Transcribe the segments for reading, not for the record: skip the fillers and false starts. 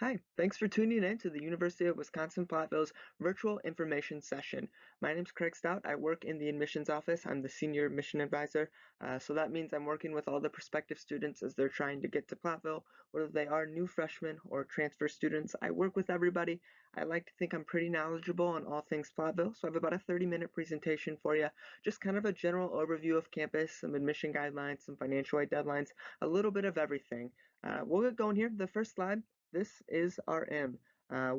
Hi, thanks for tuning in to the University of Wisconsin-Platteville's virtual information session. My name is Craig Stout. I work in the admissions office. I'm the senior admission advisor. So that means I'm working with all the prospective students as they're trying to get to Platteville, whether they are new freshmen or transfer students. I work with everybody. I like to think I'm pretty knowledgeable on all things Platteville, so I have about a 30-minute presentation for you. Just kind of a general overview of campus, some admission guidelines, some financial aid deadlines, a little bit of everything. We'll get going here. The first slide. This is RM.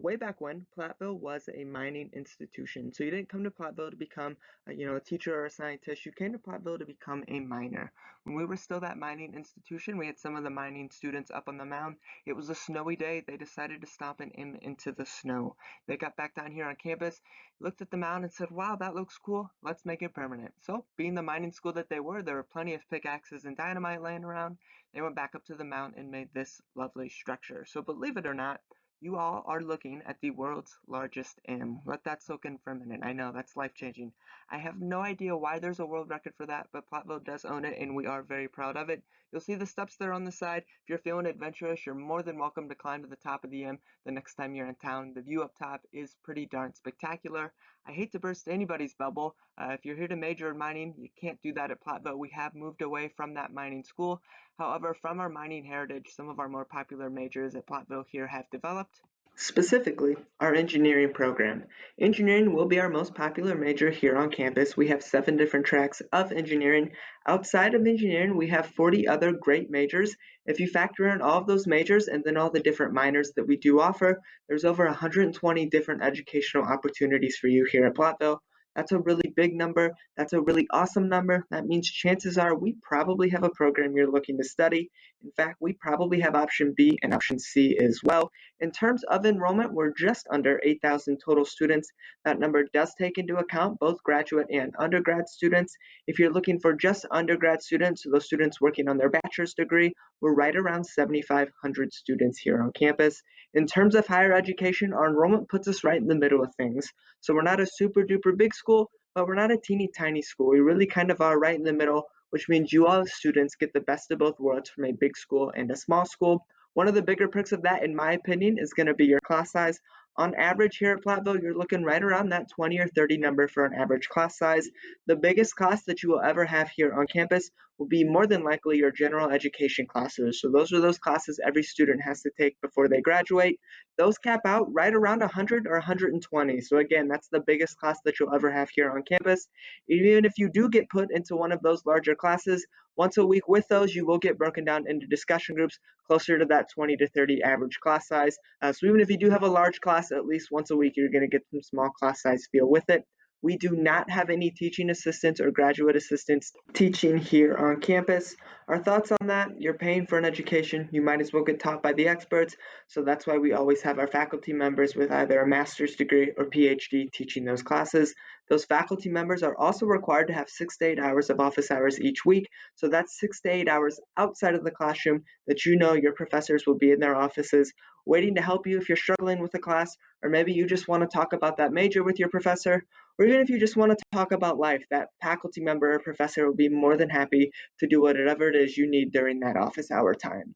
Way back when, Platteville was a mining institution. So you didn't come to Platteville to become, a teacher or a scientist. You came to Platteville to become a miner. When we were still that mining institution, we had some of the mining students up on the mound. It was a snowy day. They decided to stop and aim into the snow. They got back down here on campus, looked at the mound and said, wow, that looks cool. Let's make it permanent. So being the mining school that they were, there were plenty of pickaxes and dynamite laying around. They went back up to the mount and made this lovely structure. So believe it or not, you all are looking at the world's largest M. Let that soak in for a minute. I know, that's life-changing. I have no idea why there's a world record for that, but Platteville does own it, and we are very proud of it. You'll see the steps there on the side. If you're feeling adventurous, you're more than welcome to climb to the top of the M the next time you're in town. The view up top is pretty darn spectacular. I hate to burst anybody's bubble. If you're here to major in mining, you can't do that at Platteville. We have moved away from that mining school. However, from our mining heritage, some of our more popular majors at Platteville here have developed. Specifically, our engineering program. Engineering will be our most popular major here on campus. We have 7 different tracks of engineering. Outside of engineering, we have 40 other great majors. If you factor in all of those majors and then all the different minors that we do offer, there's over 120 different educational opportunities for you here at Platteville. That's a really big number. That's a really awesome number. That means chances are we probably have a program you're looking to study. In fact, we probably have option B and option C as well. In terms of enrollment, we're just under 8,000 total students. That number does take into account both graduate and undergrad students. If you're looking for just undergrad students, so those students working on their bachelor's degree, we're right around 7,500 students here on campus. In terms of higher education, our enrollment puts us right in the middle of things. So we're not a super duper big school, but we're not a teeny tiny school. We really kind of are right in the middle, which means you all as students get the best of both worlds from a big school and a small school. One of the bigger perks of that, in my opinion, is going to be your class size. On average here at Platteville, you're looking right around that 20 or 30 number for an average class size. The biggest class that you will ever have here on campus will be more than likely your general education classes. So those are those classes every student has to take before they graduate. Those cap out right around 100 or 120. So again, that's the biggest class that you'll ever have here on campus. Even if you do get put into one of those larger classes, once a week with those, you will get broken down into discussion groups closer to that 20 to 30 average class size. So even if you do have a large class, at least once a week, you're going to get some small class size feel with it. We do not have any teaching assistants or graduate assistants teaching here on campus. Our thoughts on that, you're paying for an education, you might as well get taught by the experts, so that's why we always have our faculty members with either a master's degree or PhD teaching those classes. Those faculty members are also required to have 6 to 8 hours of office hours each week, so that's 6 to 8 hours outside of the classroom that you know your professors will be in their offices waiting to help you if you're struggling with a class, or maybe you just want to talk about that major with your professor, or even if you just want to talk about life, that faculty member or professor will be more than happy to do whatever it is you need during that office hour time.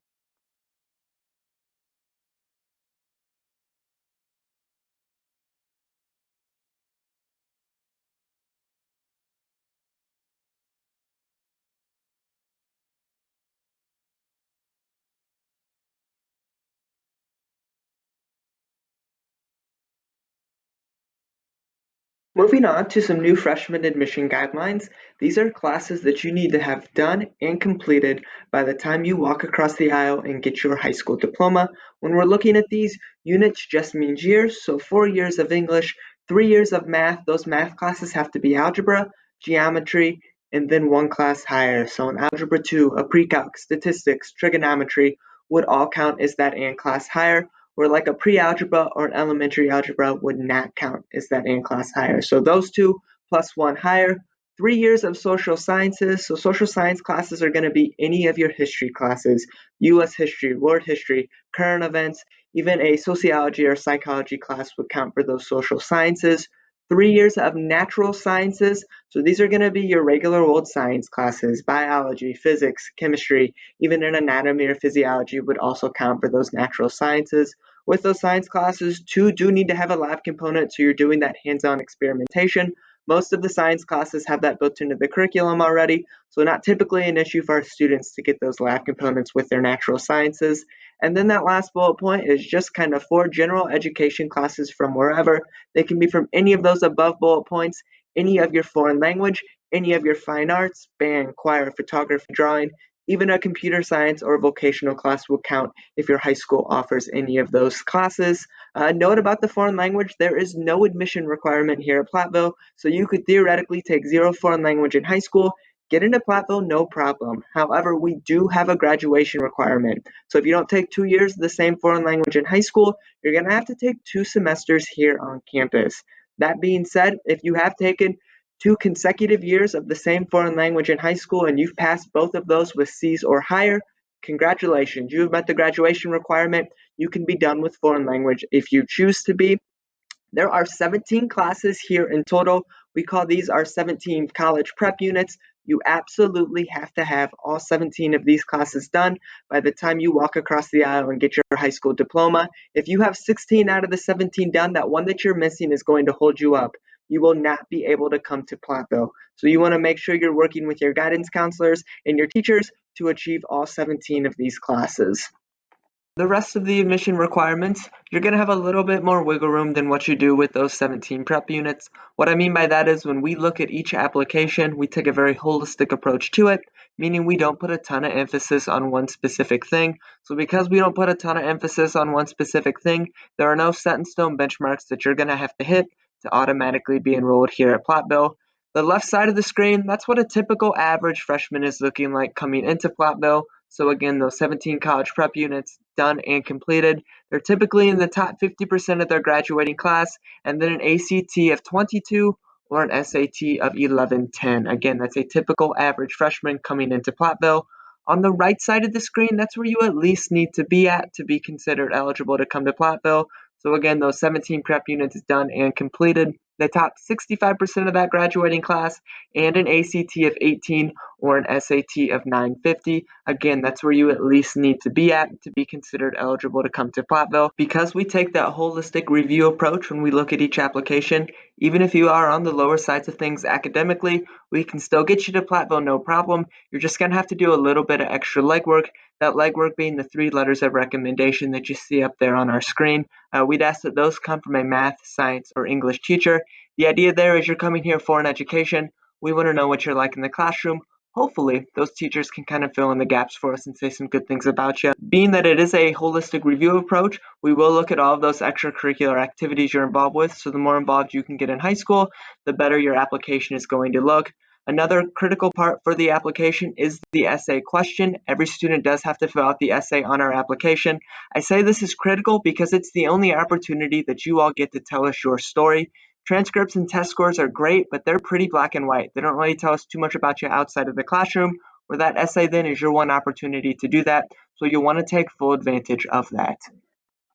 Moving on to some new freshman admission guidelines. These are classes that you need to have done and completed by the time you walk across the aisle and get your high school diploma. When we're looking at these, units just means years, so 4 years of English, 3 years of math. Those math classes have to be algebra, geometry, and then one class higher. So in algebra 2, a pre-calc, statistics, trigonometry would all count as that and class higher, where like a pre-algebra or an elementary algebra would not count as that in class higher. So those two plus one higher. 3 years of social sciences. So social science classes are going to be any of your history classes, US history, world history, current events, even a sociology or psychology class would count for those social sciences. 3 years of natural sciences. So these are going to be your regular old science classes, biology, physics, chemistry, even an anatomy or physiology would also count for those natural sciences. With those science classes, 2 do need to have a lab component, so you're doing that hands-on experimentation. Most of the science classes have that built into the curriculum already, so not typically an issue for our students to get those lab components with their natural sciences. And then that last bullet point is just kind of 4 general education classes from wherever. They can be from any of those above bullet points, any of your foreign language, any of your fine arts, band, choir, photography, drawing, even a computer science or vocational class will count if your high school offers any of those classes. Note about the foreign language, there is no admission requirement here at Platteville, so you could theoretically take 0 foreign language in high school, get into Platteville, no problem. However, we do have a graduation requirement. So if you don't take 2 years of the same foreign language in high school, you're going to have to take 2 semesters here on campus. That being said, if you have taken 2 consecutive years of the same foreign language in high school and you've passed both of those with C's or higher, congratulations, you've met the graduation requirement. You can be done with foreign language if you choose to be. There are 17 classes here in total. We call these our 17 college prep units. You absolutely have to have all 17 of these classes done by the time you walk across the aisle and get your high school diploma. If you have 16 out of the 17 done, that one that you're missing is going to hold you up. You will not be able to come to Platteville. So you want to make sure you're working with your guidance counselors and your teachers to achieve all 17 of these classes. The rest of the admission requirements, you're going to have a little bit more wiggle room than what you do with those 17 prep units. What I mean by that is when we look at each application, we take a very holistic approach to it, meaning we don't put a ton of emphasis on one specific thing. So because we don't put a ton of emphasis on one specific thing, there are no set in stone benchmarks that you're going to have to hit to automatically be enrolled here at Platteville. The left side of the screen, that's what a typical average freshman is looking like coming into Platteville. So again, those 17 college prep units done and completed. They're typically in the top 50% of their graduating class, and then an ACT of 22 or an SAT of 1110. Again, that's a typical average freshman coming into Platteville. On the right side of the screen, that's where you at least need to be at to be considered eligible to come to Platteville. So again, those 17 prep units done and completed. The top 65% of that graduating class, and an ACT of 18 or an SAT of 950. Again, that's where you at least need to be at to be considered eligible to come to Platteville. Because we take that holistic review approach when we look at each application, even if you are on the lower sides of things academically, we can still get you to Platteville no problem. You're just going to have to do a little bit of extra legwork, that legwork being the 3 letters of recommendation that you see up there on our screen. We'd ask that those come from a math, science, or English teacher. The idea there is you're coming here for an education. We want to know what you're like in the classroom. Hopefully, those teachers can kind of fill in the gaps for us and say some good things about you. Being that it is a holistic review approach, we will look at all of those extracurricular activities you're involved with. So the more involved you can get in high school, the better your application is going to look. Another critical part for the application is the essay question. Every student does have to fill out the essay on our application. I say this is critical because it's the only opportunity that you all get to tell us your story. Transcripts and test scores are great, but they're pretty black and white. They don't really tell us too much about you outside of the classroom, where that essay then is your one opportunity to do that, so you'll want to take full advantage of that.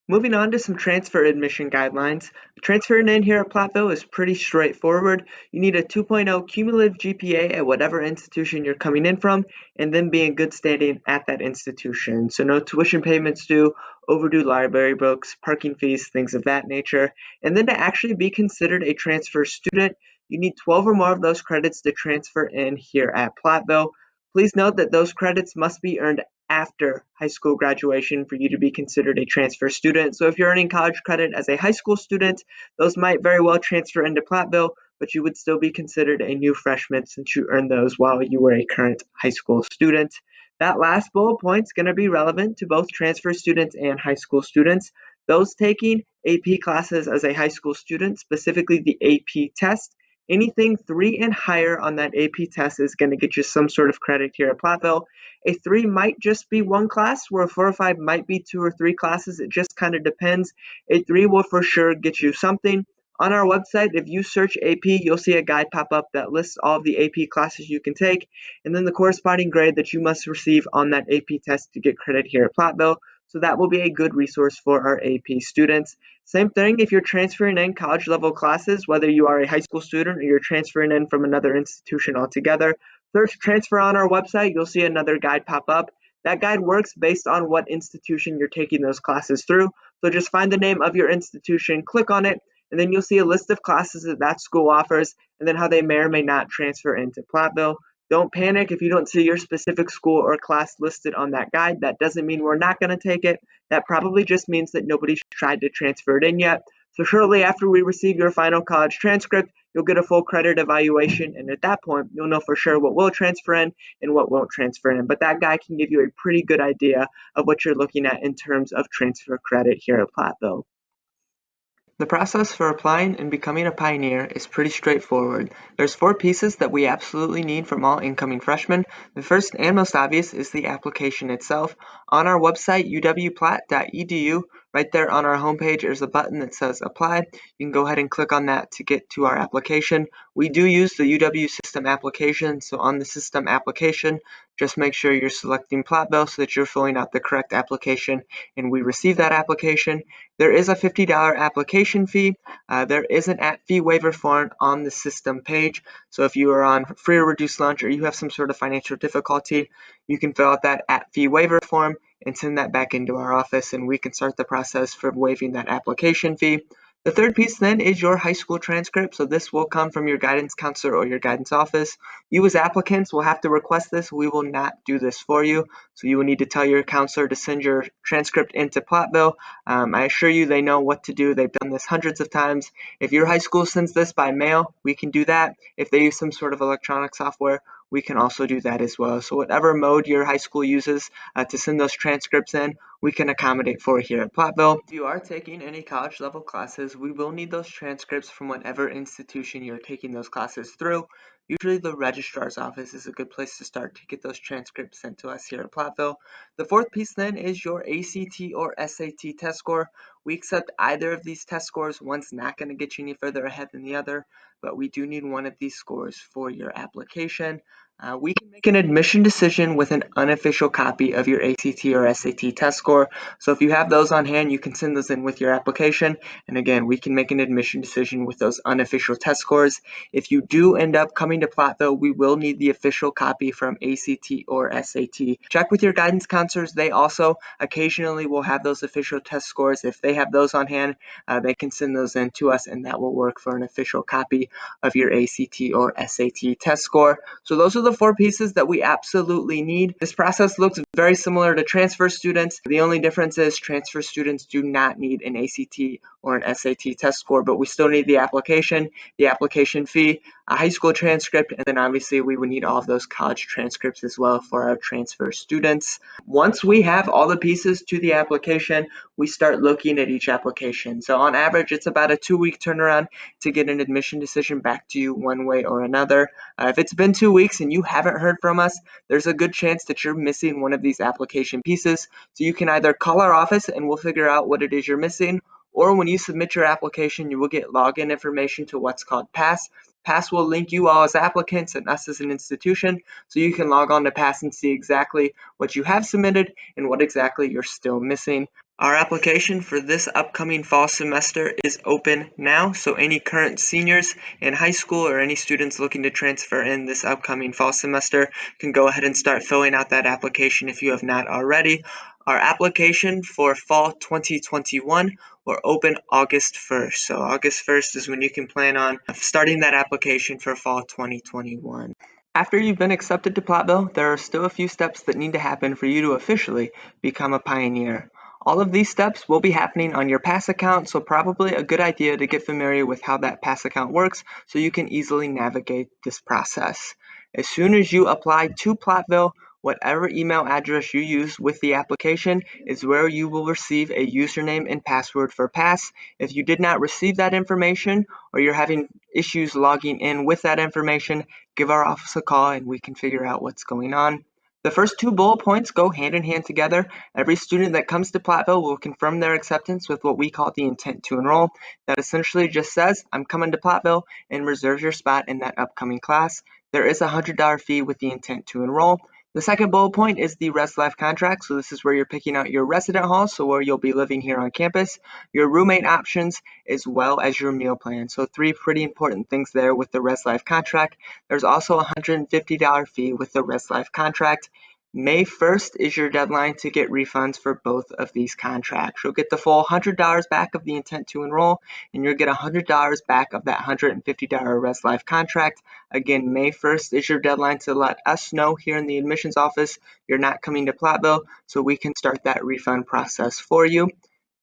Moving on to some transfer admission guidelines. Transferring in here at Platteville is pretty straightforward. You need a 2.0 cumulative GPA at whatever institution you're coming in from, and then be in good standing at that institution. So no tuition payments due, overdue library books, parking fees, things of that nature. And then to actually be considered a transfer student, you need 12 or more of those credits to transfer in here at Platteville. Please note that those credits must be earned after high school graduation for you to be considered a transfer student. So if you're earning college credit as a high school student, those might very well transfer into Platteville, but you would still be considered a new freshman since you earned those while you were a current high school student. That last bullet point is going to be relevant to both transfer students and high school students. Those taking AP classes as a high school student, specifically the AP test, anything 3 and higher on that AP test is going to get you some sort of credit here at Platteville. A 3 might just be one class, where a 4 or 5 might be 2 or 3 classes. It just kind of depends. A 3 will for sure get you something. On our website, if you search AP, you'll see a guide pop up that lists all of the AP classes you can take, and then the corresponding grade that you must receive on that AP test to get credit here at Platteville. So that will be a good resource for our AP students. Same thing if you're transferring in college level classes, whether you are a high school student or you're transferring in from another institution altogether. Search transfer on our website, you'll see another guide pop up. That guide works based on what institution you're taking those classes through. So just find the name of your institution, click on it, and then you'll see a list of classes that that school offers, and then how they may or may not transfer into Platteville. Don't panic if you don't see your specific school or class listed on that guide. That doesn't mean we're not going to take it. That probably just means that nobody's tried to transfer it in yet. So shortly after we receive your final college transcript, you'll get a full credit evaluation, and at that point, you'll know for sure what will transfer in and what won't transfer in. But that guide can give you a pretty good idea of what you're looking at in terms of transfer credit here at Platteville. The process for applying and becoming a pioneer is pretty straightforward. There's 4 pieces that we absolutely need from all incoming freshmen. The first and most obvious is the application itself. On our website, UW-Platt.edu, right there on our homepage, there's a button that says apply. You can go ahead and click on that to get to our application. We do use the UW system application, so on the system application, just make sure you're selecting Platteville so that you're filling out the correct application and we receive that application. There is a $50 application fee. There is an at-fee waiver form on the system page. So if you are on free or reduced lunch or you have some sort of financial difficulty, you can fill out that at-fee waiver form and send that back into our office, and we can start the process for waiving that application fee. The third piece then is your high school transcript. So this will come from your guidance counselor or your guidance office. You as applicants will have to request this. We will not do this for you. So you will need to tell your counselor to send your transcript into Platteville. I assure you they know what to do. They've done this hundreds of times. If your high school sends this by mail, we can do that. If they use some sort of electronic software, we can also do that as well. So whatever mode your high school uses to send those transcripts in, we can accommodate for here at Platteville. If you are taking any college level classes, we will need those transcripts from whatever institution you're taking those classes through. Usually the registrar's office is a good place to start to get those transcripts sent to us here at Platteville. The fourth piece then is your ACT or SAT test score. We accept either of these test scores. One's not going to get you any further ahead than the other, but we do need one of these scores for your application. We can make an admission decision with an unofficial copy of your ACT or SAT test score. So if you have those on hand, you can send those in with your application. And again, we can make an admission decision with those unofficial test scores. If you do end up coming to Platteville, we will need the official copy from ACT or SAT. Check with your guidance counselors. They also occasionally will have those official test scores. If they have those on hand, they can send those in to us, and that will work for an official copy of your ACT or SAT test score. So those are the 4 pieces that we absolutely need. This process looks very similar to transfer students. The only difference is transfer students do not need an ACT or an SAT test score, but we still need the application fee, a high school transcript, and then obviously we would need all of those college transcripts as well for our transfer students. Once we have all the pieces to the application, we start looking at each application. So on average, it's about a 2-week turnaround to get an admission decision back to you one way or another. If it's been 2 weeks and you haven't heard from us, there's a good chance that you're missing one of these application pieces. So you can either call our office and we'll figure out what it is you're missing, or when you submit your application, you will get login information to what's called PASS. PASS will link you all as applicants and us as an institution, so you can log on to PASS and see exactly what you have submitted and what exactly you're still missing. Our application for this upcoming fall semester is open now, so any current seniors in high school or any students looking to transfer in this upcoming fall semester can go ahead and start filling out that application if you have not already. Our application for fall 2021 will open August 1st. So August 1st is when you can plan on starting that application for fall 2021. After you've been accepted to Platteville, there are still a few steps that need to happen for you to officially become a pioneer. All of these steps will be happening on your PASS account, so probably a good idea to get familiar with how that PASS account works so you can easily navigate this process. As soon as you apply to Platteville, whatever email address you use with the application is where you will receive a username and password for PASS. If you did not receive that information or you're having issues logging in with that information, give our office a call and we can figure out what's going on. The first 2 bullet points go hand in hand together. Every student that comes to Platteville will confirm their acceptance with what we call the intent to enroll. That essentially just says, I'm coming to Platteville, and reserves your spot in that upcoming class. There is a $100 fee with the intent to enroll. The second bullet point is the Res Life contract. So this is where you're picking out your resident hall, so where you'll be living here on campus, your roommate options, as well as your meal plan. So 3 pretty important things there with the Res Life contract. There's also a $150 fee with the Res Life contract. May 1st is your deadline to get refunds for both of these contracts. You'll get the full $100 back of the intent to enroll, and you'll get $100 back of that $150 Res Life contract. Again, May 1st is your deadline to let us know here in the admissions office you're not coming to Platteville, so we can start that refund process for you.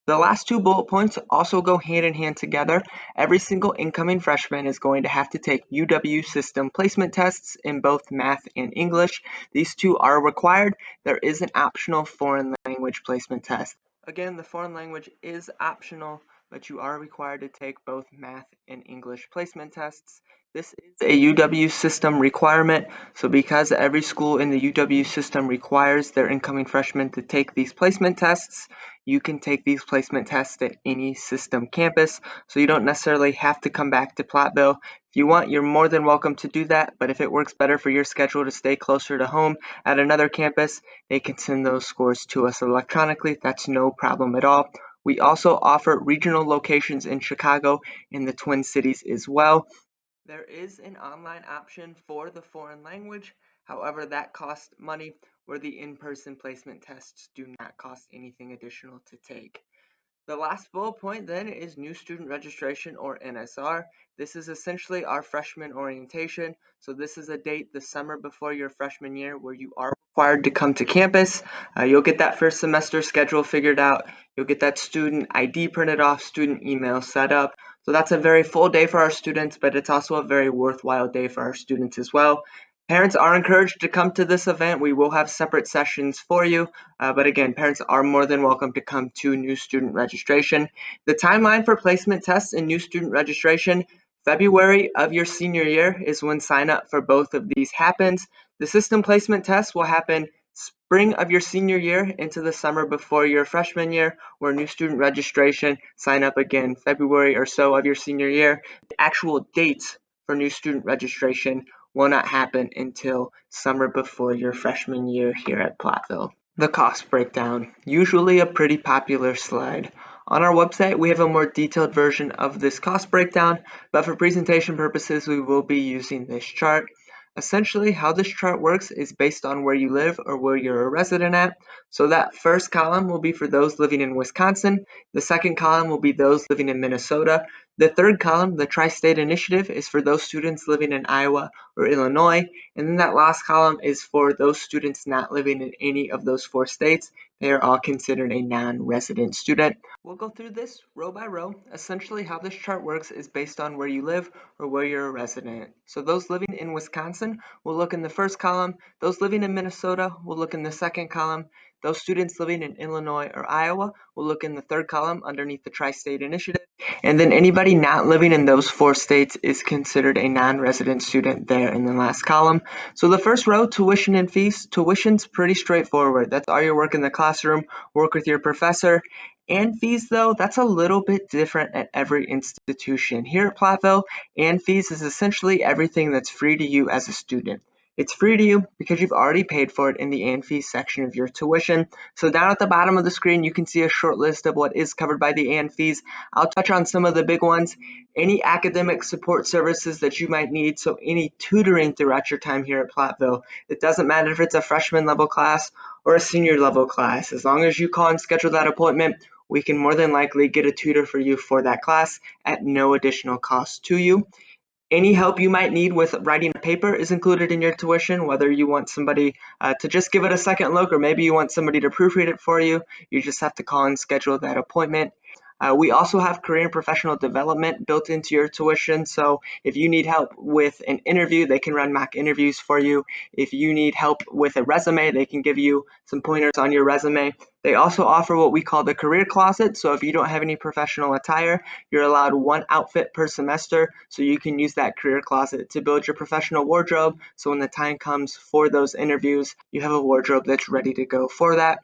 The last two bullet points also go hand in hand together. Every single incoming freshman is going to have to take UW system placement tests in both math and English. These two are required. There is an optional foreign language placement test. Again, the foreign language is optional, but you are required to take both math and English placement tests. This is a UW system requirement, so because every school in the UW system requires their incoming freshmen to take these placement tests, you can take these placement tests at any system campus, so you don't necessarily have to come back to Platteville. If you want, you're more than welcome to do that, but if it works better for your schedule to stay closer to home at another campus, they can send those scores to us electronically. That's no problem at all. We also offer regional locations in Chicago and the Twin Cities as well. There is an online option for the foreign language, however, that costs money, where the in-person placement tests do not cost anything additional to take. The last bullet point then is new student registration, or NSR. This is essentially our freshman orientation. So this is a date the summer before your freshman year where you are required to come to campus. You'll get that first semester schedule figured out. You'll get that student ID printed off, student email set up. So that's a very full day for our students, but it's also a very worthwhile day for our students as well. Parents are encouraged to come to this event. We will have separate sessions for you. But again, parents are more than welcome to come to new student registration. The timeline for placement tests and new student registration, February of your senior year is when sign up for both of these happens. The system placement test will happen spring of your senior year into the summer before your freshman year, where new student registration sign up again February or so of your senior year. The actual dates for new student registration will not happen until summer before your freshman year here at Platteville. The cost breakdown, usually a pretty popular slide. On our website, we have a more detailed version of this cost breakdown, but for presentation purposes, we will be using this chart. Essentially, how this chart works is based on where you live or where you're a resident at. So that first column will be for those living in Wisconsin. The second column will be those living in Minnesota. The third column, the Tri-State Initiative, is for those students living in Iowa or Illinois. And then that last column is for those students not living in any of those four states. They are all considered a non-resident student. We'll go through this row by row. Essentially, how this chart works is based on where you live or where you're a resident. So those living in Wisconsin will look in the first column. Those living in Minnesota will look in the second column. Those students living in Illinois or Iowa will look in the third column underneath the Tri-State Initiative. And then anybody not living in those four states is considered a non-resident student there in the last column. So the first row, tuition and fees. Tuition's pretty straightforward. That's all your work in the classroom, work with your professor. And fees, though, that's a little bit different at every institution. Here at Platteville, and fees is essentially everything that's free to you as a student. It's free to you because you've already paid for it in the and fees section of your tuition. So down at the bottom of the screen, you can see a short list of what is covered by the and fees. I'll touch on some of the big ones. Any academic support services that you might need, so any tutoring throughout your time here at Platteville. It doesn't matter if it's a freshman level class or a senior level class. As long as you call and schedule that appointment, we can more than likely get a tutor for you for that class at no additional cost to you. Any help you might need with writing a paper is included in your tuition, whether you want somebody to just give it a second look or maybe you want somebody to proofread it for you. You just have to call and schedule that appointment. We also have career and professional development built into your tuition. So if you need help with an interview, they can run mock interviews for you. If you need help with a resume, they can give you some pointers on your resume. They also offer what we call the career closet. So if you don't have any professional attire, you're allowed one outfit per semester. So you can use that career closet to build your professional wardrobe. So when the time comes for those interviews, you have a wardrobe that's ready to go for that.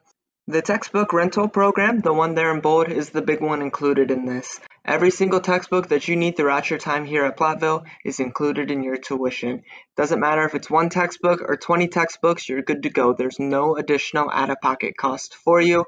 The textbook rental program, the one there in bold, is the big one included in this. Every single textbook that you need throughout your time here at Platteville is included in your tuition. Doesn't matter if it's one textbook or 20 textbooks, you're good to go. There's no additional out-of-pocket cost for you.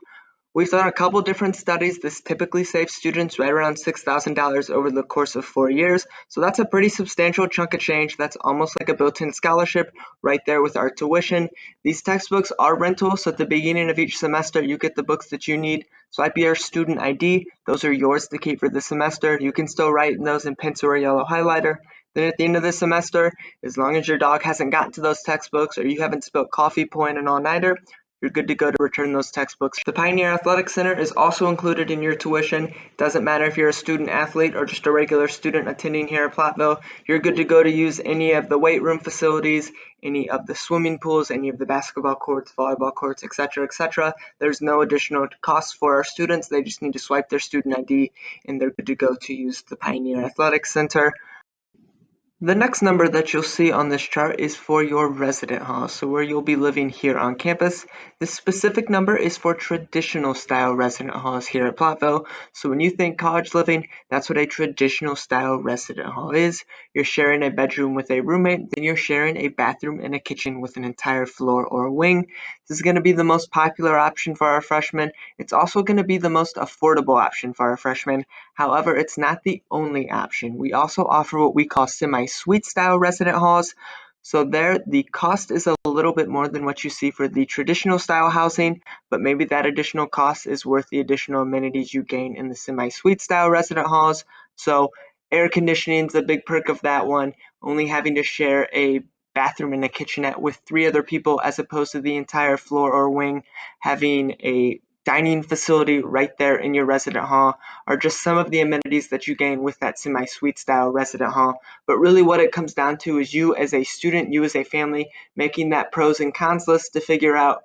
We've done a couple different studies. This typically saves students right around $6,000 over the course of 4 years. So that's a pretty substantial chunk of change. That's almost like a built-in scholarship right there with our tuition. These textbooks are rental, so at the beginning of each semester, you get the books that you need. Swipe your student ID. Those are yours to keep for the semester. You can still write those in pencil or yellow highlighter. Then at the end of the semester, as long as your dog hasn't gotten to those textbooks or you haven't spilled coffee, point an all-nighter, you're good to go to return those textbooks. The Pioneer Athletic Center is also included in your tuition. It doesn't matter if you're a student athlete or just a regular student attending here at Platteville. You're good to go to use any of the weight room facilities, any of the swimming pools, any of the basketball courts, volleyball courts, etc., etc. There's no additional cost for our students. They just need to swipe their student ID and they're good to go to use the Pioneer Athletic Center. The next number that you'll see on this chart is for your resident hall, so where you'll be living here on campus. This specific number is for traditional style resident halls here at Platteville. So when you think college living, that's what a traditional style resident hall is. You're sharing a bedroom with a roommate, then you're sharing a bathroom and a kitchen with an entire floor or wing. This is going to be the most popular option for our freshmen. It's also going to be the most affordable option for our freshmen. However, it's not the only option. We also offer what we call semi-suite style resident halls. So there, the cost is a little bit more than what you see for the traditional style housing, but maybe that additional cost is worth the additional amenities you gain in the semi-suite style resident halls. So air conditioning is a big perk of that one, only having to share a bathroom and a kitchenette with 3 other people as opposed to the entire floor or wing having a dining facility right there in your resident hall are just some of the amenities that you gain with that semi-suite style resident hall. But really what it comes down to is you as a student, you as a family, making that pros and cons list to figure out,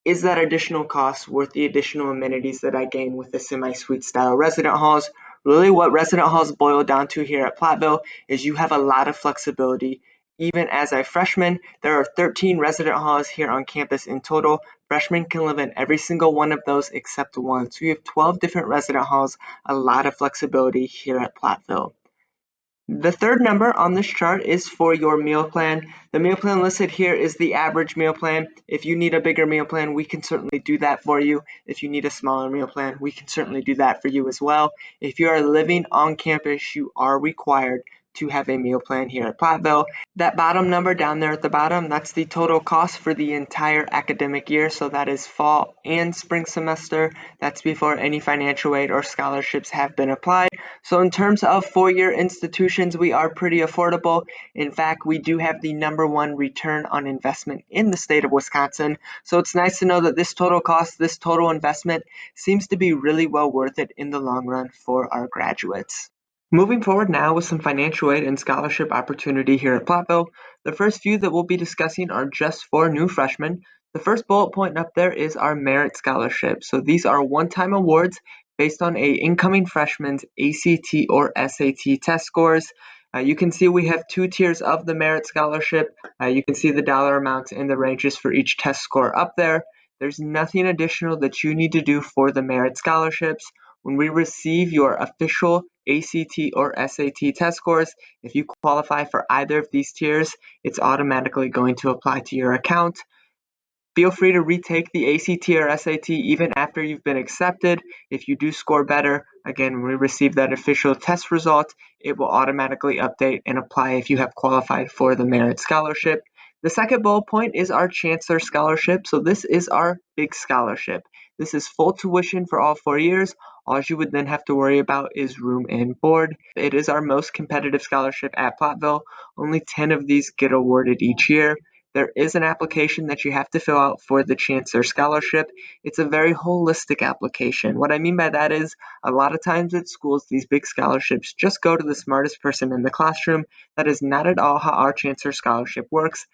is that additional cost worth the additional amenities that I gain with the semi-suite style resident halls? Really what resident halls boil down to here at Platteville is you have a lot of flexibility. Even as a freshman, there are 13 resident halls here on campus in total. Freshmen can live in every single one of those except one. So you have 12 different resident halls, a lot of flexibility here at Platteville. The third number on this chart is for your meal plan. The meal plan listed here is the average meal plan. If you need a bigger meal plan, we can certainly do that for you. If you need a smaller meal plan, we can certainly do that for you as well. If you are living on campus, you are required to have a meal plan here at Platteville. That bottom number down there at the bottom, that's the total cost for the entire academic year. So that is fall and spring semester. That's before any financial aid or scholarships have been applied. So in terms of four-year institutions, we are pretty affordable. In fact, we do have the #1 return on investment in the state of Wisconsin. So it's nice to know that this total cost, this total investment seems to be really well worth it in the long run for our graduates. Moving forward now with some financial aid and scholarship opportunity here at Platteville, the first few that we'll be discussing are just for new freshmen. The first bullet point up there is our merit scholarship. So these are one-time awards based on a incoming freshman's ACT or SAT test scores. You can see we have 2 tiers of the merit scholarship. You can see the dollar amounts and the ranges for each test score up there. There's nothing additional that you need to do for the merit scholarships. When we receive your official ACT or SAT test scores, if you qualify for either of these tiers, it's automatically going to apply to your account. Feel free to retake the ACT or SAT even after you've been accepted. If you do score better, again, when we receive that official test result, it will automatically update and apply if you have qualified for the merit scholarship. The second bullet point is our Chancellor Scholarship. So this is our big scholarship. This is full tuition for all 4 years. All you would then have to worry about is room and board. It is our most competitive scholarship at Platteville. Only 10 of these get awarded each year. There is an application that you have to fill out for the Chancellor Scholarship. It's a very holistic application. What I mean by that is a lot of times at schools, these big scholarships just go to the smartest person in the classroom. That is not at all how our Chancellor Scholarship works.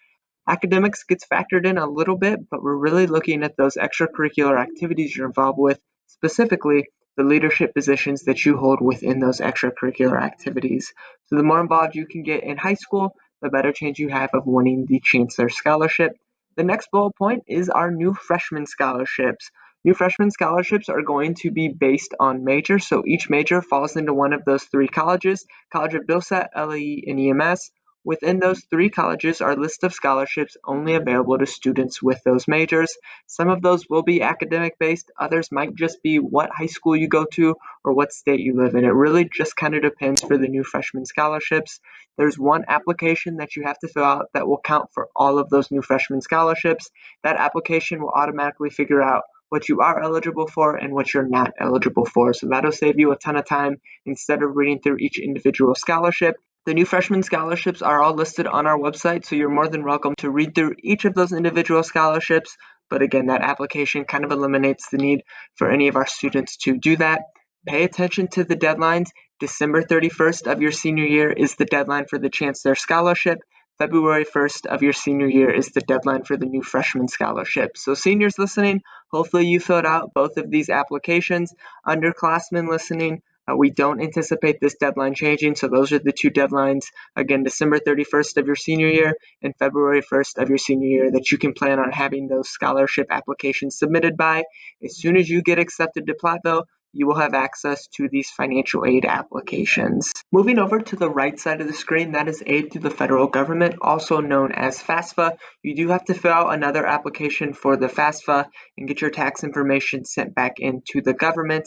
Academics gets factored in a little bit, but we're really looking at those extracurricular activities you're involved with, specifically the leadership positions that you hold within those extracurricular activities. So the more involved you can get in high school, the better chance you have of winning the Chancellor Scholarship. The next bullet point is our new freshman scholarships. New freshman scholarships are going to be based on major, so each major falls into one of those 3 colleges, College of BillSet, LAE, and EMS. Within those 3 colleges are lists of scholarships only available to students with those majors. Some of those will be academic based, others might just be what high school you go to or what state you live in. It really just kind of depends for the new freshman scholarships. There's one application that you have to fill out that will count for all of those new freshman scholarships. That application will automatically figure out what you are eligible for and what you're not eligible for. So that'll save you a ton of time instead of reading through each individual scholarship. The new freshman scholarships are all listed on our website, so you're more than welcome to read through each of those individual scholarships. But again, that application kind of eliminates the need for any of our students to do that. Pay attention to the deadlines. December 31st of your senior year is the deadline for the Chancellor Scholarship. February 1st of your senior year is the deadline for the new freshman scholarship. So seniors listening, hopefully you filled out both of these applications. Underclassmen listening, we don't anticipate this deadline changing, so those are the 2 deadlines. Again, December 31st of your senior year and February 1st of your senior year that you can plan on having those scholarship applications submitted by. As soon as you get accepted to Platteville, you will have access to these financial aid applications. Moving over to the right side of the screen, that is aid through the federal government, also known as FAFSA. You do have to fill out another application for the FAFSA and get your tax information sent back into the government.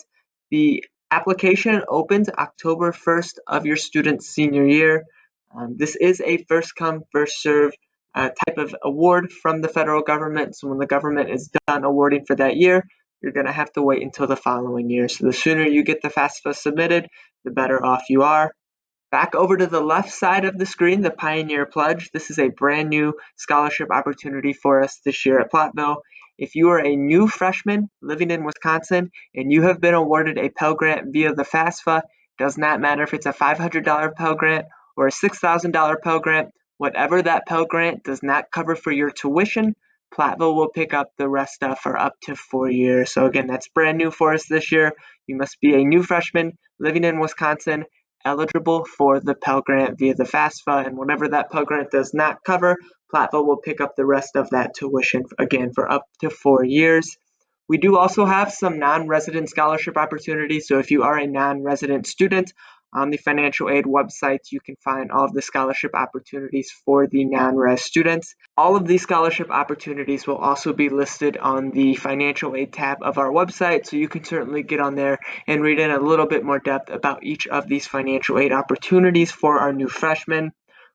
The application opens October 1st of your student's senior year. This is a first come, first serve type of award from the federal government. So when the government is done awarding for that year, you're going to have to wait until the following year. So the sooner you get the FAFSA submitted, the better off you are. Back over to the left side of the screen, the Pioneer Pledge. This is a brand new scholarship opportunity for us this year at Platteville. If you are a new freshman living in Wisconsin and you have been awarded a Pell Grant via the FAFSA, does not matter if it's a $500 Pell Grant or a $6,000 Pell Grant, whatever that Pell Grant does not cover for your tuition, Platteville will pick up the rest of for up to 4 years. So again, that's brand new for us this year. You must be a new freshman living in Wisconsin, eligible for the Pell Grant via the FAFSA, and whatever that Pell Grant does not cover, Platteville will pick up the rest of that tuition again for up to 4 years. We do also have some non-resident scholarship opportunities, so if you are a non-resident student, on the financial aid website, you can find all of the scholarship opportunities for the non-res students. All of these scholarship opportunities will also be listed on the financial aid tab of our website, so you can certainly get on there and read in a little bit more depth about each of these financial aid opportunities for our new freshmen.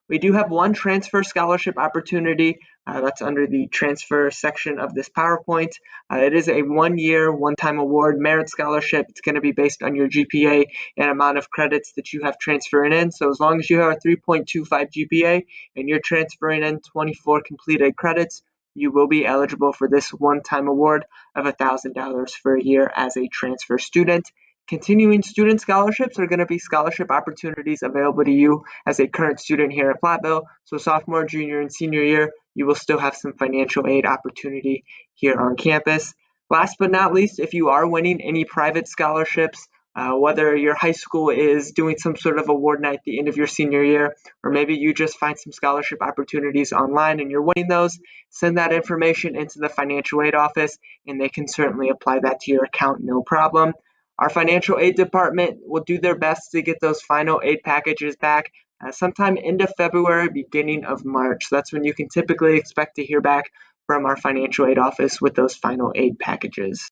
We do have one transfer scholarship opportunity. That's under the transfer section of this PowerPoint. It is a 1-year, one-time award merit scholarship. It's going to be based on your GPA and amount of credits that you have transferring in. So as long as you have a 3.25 GPA and you're transferring in 24 completed credits, you will be eligible for this one-time award of $1,000 for a year as a transfer student. Continuing student scholarships are going to be scholarship opportunities available to you as a current student here at Platteville. So sophomore, junior, and senior year, you will still have some financial aid opportunity here on campus. Last but not least, if you are winning any private scholarships, whether your high school is doing some sort of award night at the end of your senior year, or maybe you just find some scholarship opportunities online and you're winning those, send that information into the financial aid office and they can certainly apply that to your account, no problem. Our financial aid department will do their best to get those final aid packages back sometime end of February, beginning of March. So that's when you can typically expect to hear back from our financial aid office with those final aid packages.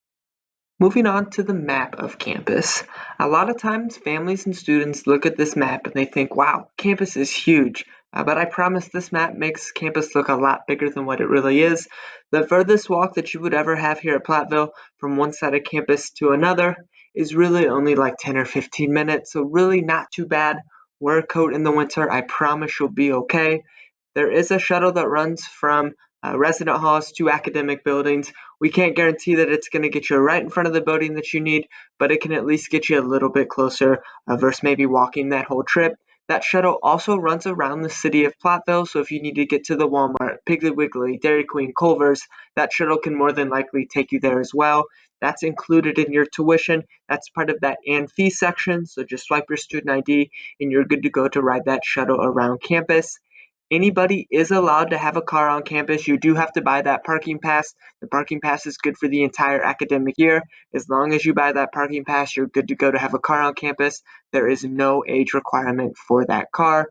Moving on to the map of campus. A lot of times families and students look at this map and they think, wow, campus is huge. But I promise this map makes campus look a lot bigger than what it really is. The furthest walk that you would ever have here at Platteville from one side of campus to another is really only like 10 or 15 minutes, so really not too bad. Wear a coat in the winter, I promise you'll be okay. There is a shuttle that runs from resident halls to academic buildings. We can't guarantee that it's going to get you right in front of the building that you need, but it can at least get you a little bit closer versus maybe walking that whole trip. That shuttle also runs around the city of Platteville, so if you need to get to the Walmart, Piggly Wiggly, Dairy Queen, Culver's, that shuttle can more than likely take you there as well. That's included in your tuition. That's part of that and fee section, so just swipe your student ID and you're good to go to ride that shuttle around campus. Anybody is allowed to have a car on campus. You do have to buy that parking pass. The parking pass is good for the entire academic year. As long as you buy that parking pass, you're good to go to have a car on campus. There is no age requirement for that car.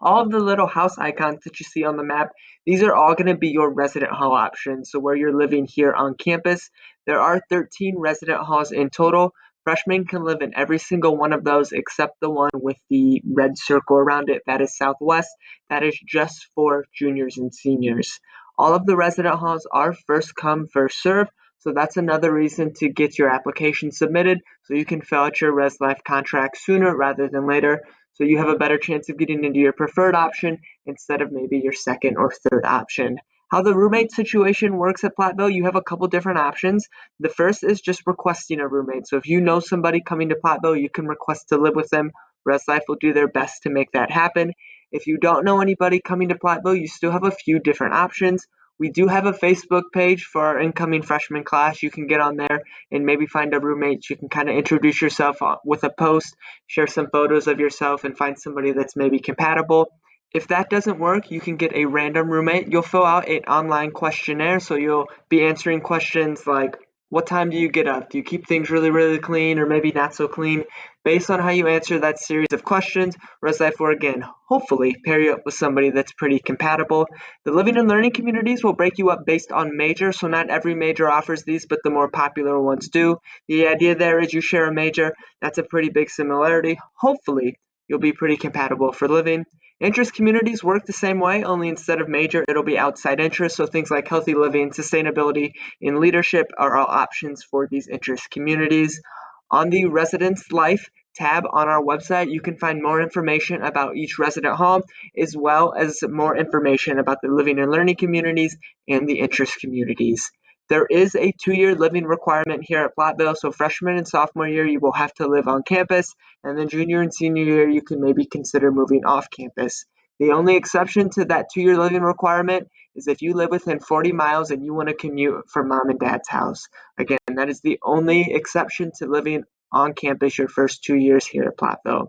All of the little house icons that you see on the map, these are all going to be your resident hall options. So where you're living here on campus, there are 13 resident halls in total. Freshmen can live in every single one of those except the one with the red circle around it. That is Southwest. That is just for juniors and seniors. All of the resident halls are first come, first serve. So that's another reason to get your application submitted so you can fill out your Res Life contract sooner rather than later. So you have a better chance of getting into your preferred option instead of maybe your second or third option. How the roommate situation works at Platteville, you have a couple different options. The first is just requesting a roommate. So if you know somebody coming to Platteville, you can request to live with them. Res Life will do their best to make that happen. If you don't know anybody coming to Platteville, you still have a few different options. We do have a Facebook page for our incoming freshman class. You can get on there and maybe find a roommate. You can kind of introduce yourself with a post, share some photos of yourself, and find somebody that's maybe compatible. If that doesn't work, you can get a random roommate. You'll fill out an online questionnaire, so you'll be answering questions like, what time do you get up? Do you keep things really, really clean or maybe not so clean? Based on how you answer that series of questions, Res Life will again, hopefully, pair you up with somebody that's pretty compatible. The living and learning communities will break you up based on major, so not every major offers these, but the more popular ones do. The idea there is you share a major. That's a pretty big similarity. Hopefully, you'll be pretty compatible for living. Interest communities work the same way, only instead of major, it'll be outside interest. So things like healthy living, sustainability, and leadership are all options for these interest communities. On the Residence Life tab on our website, you can find more information about each resident hall, as well as more information about the living and learning communities and the interest communities. There is a 2-year living requirement here at Platteville, so freshman and sophomore year you will have to live on campus, and then junior and senior year you can maybe consider moving off campus. The only exception to that 2-year living requirement is if you live within 40 miles and you want to commute from mom and dad's house. Again, that is the only exception to living on campus your first 2 years here at Platteville.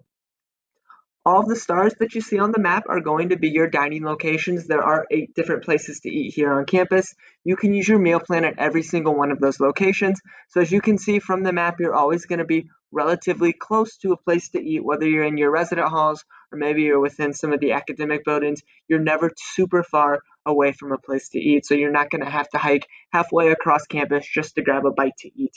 All of the stars that you see on the map are going to be your dining locations. There are 8 different places to eat here on campus. You can use your meal plan at every single one of those locations. So as you can see from the map, you're always going to be relatively close to a place to eat, whether you're in your resident halls or maybe you're within some of the academic buildings. You're never super far away from a place to eat, so you're not going to have to hike halfway across campus just to grab a bite to eat.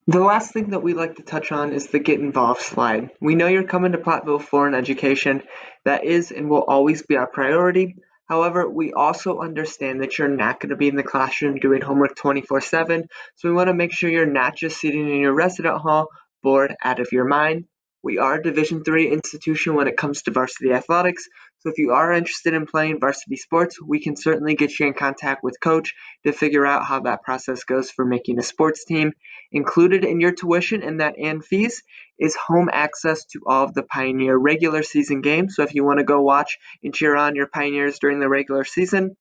The last thing that we like to touch on is the Get Involved slide. We know you're coming to Platteville for an education. That is and will always be our priority. However, we also understand that you're not going to be in the classroom doing homework 24/7, so we want to make sure you're not just sitting in your resident hall, bored out of your mind. We are a Division III institution when it comes to varsity athletics, so if you are interested in playing varsity sports, we can certainly get you in contact with coach to figure out how that process goes for making a sports team. Included in your tuition and that and fees is home access to all of the Pioneer regular season games. So if you want to go watch and cheer on your Pioneers during the regular season,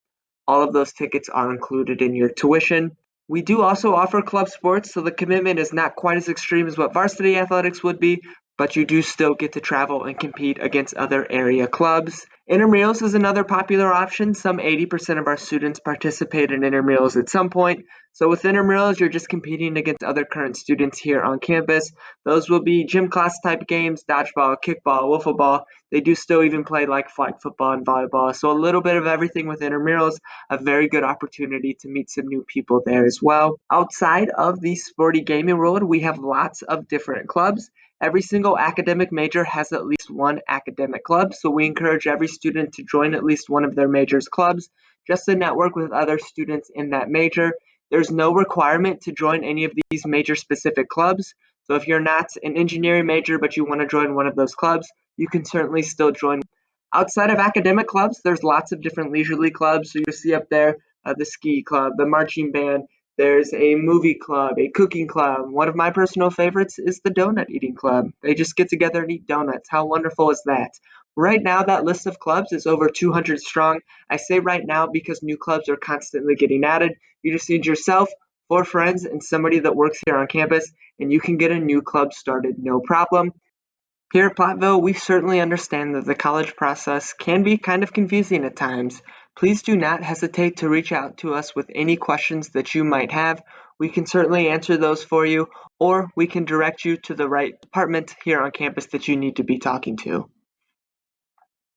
all of those tickets are included in your tuition. We do also offer club sports, so the commitment is not quite as extreme as what varsity athletics would be, but you do still get to travel and compete against other area clubs. Intramurals is another popular option. Some 80% of our students participate in intramurals at some point. So with intramurals, you're just competing against other current students here on campus. Those will be gym class type games, dodgeball, kickball, wiffle ball. They do still even play like flag football and volleyball. So a little bit of everything with intramurals, a very good opportunity to meet some new people there as well. Outside of the sporty gaming world, we have lots of different clubs. Every single academic major has at least one academic club, so we encourage every student to join at least one of their major's clubs just to network with other students in that major. There's no requirement to join any of these major specific clubs, so if you're not an engineering major but you want to join one of those clubs, you can certainly still join. Outside of academic clubs, there's lots of different leisurely clubs, so you'll see up there the ski club, the marching band, there's a movie club, a cooking club. One of my personal favorites is the donut eating club. They just get together and eat donuts. How wonderful is that? Right now, that list of clubs is over 200 strong. I say right now because new clubs are constantly getting added. You just need yourself, 4 friends, and somebody that works here on campus, and you can get a new club started, no problem. Here at Platteville, we certainly understand that the college process can be kind of confusing at times. Please do not hesitate to reach out to us with any questions that you might have. We can certainly answer those for you, or we can direct you to the right department here on campus that you need to be talking to.